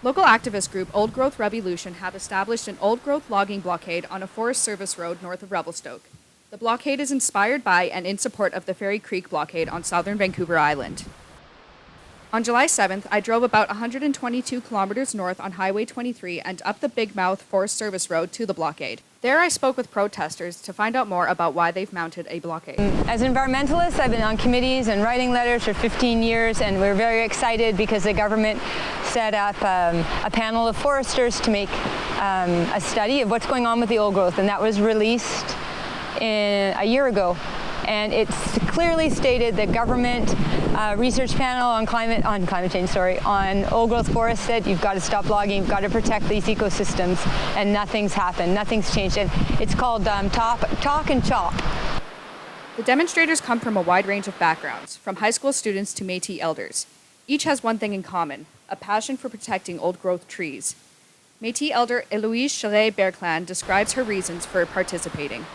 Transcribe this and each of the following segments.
Local activist group Old Growth Revolution have established an old-growth logging blockade on a Forest Service road north of Revelstoke. The blockade is inspired by and in support of the Fairy Creek blockade on southern Vancouver Island. On July 7th, I drove about 122 kilometers north on Highway 23 and up the Bigmouth Forest Service Road to the blockade. There I spoke with protesters to find out more about why they've mounted a blockade. As environmentalists, I've been on committees and writing letters for 15 years, and we're very excited because the government set up a panel of foresters to make a study of what's going on with the old growth, and that was released a year ago. And it's clearly stated the government research panel on on old growth forests said you've got to stop logging, you've got to protect these ecosystems, and nothing's happened, nothing's changed. And it's called talk and chop. The demonstrators come from a wide range of backgrounds, from high school students to Métis elders. Each has one thing in common, a passion for protecting old growth trees. Métis elder Eloise Chalet-Berclan describes her reasons for participating.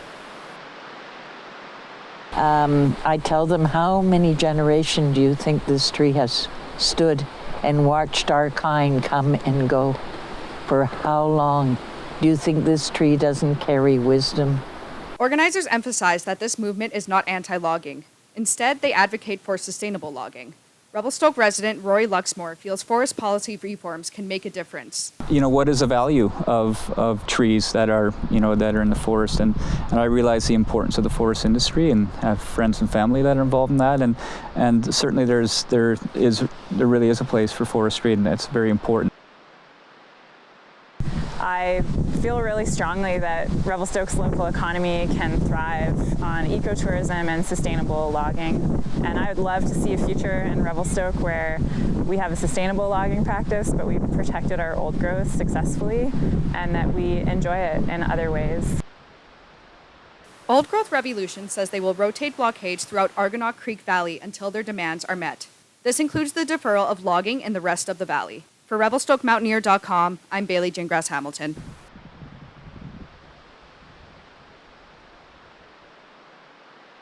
I tell them, how many generations do you think this tree has stood and watched our kind come and go? For how long? Do you think this tree doesn't carry wisdom? Organizers emphasize that this movement is not anti-logging. Instead, they advocate for sustainable logging. Revelstoke resident Roy Luxmore feels forest policy reforms can make a difference. What is the value of trees that are in the forest, and I realize the importance of the forest industry and have friends and family that are involved in that, and certainly there really is a place for forestry, and that's very important. I feel really strongly that Revelstoke's local economy can thrive on ecotourism and sustainable logging. And I would love to see a future in Revelstoke where we have a sustainable logging practice, but we've protected our old growth successfully, and that we enjoy it in other ways. Old Growth Revolution says they will rotate blockades throughout Argonaut Creek Valley until their demands are met. This includes the deferral of logging in the rest of the valley. For RevelstokeMountaineer.com, I'm Bailey Gingras Hamilton.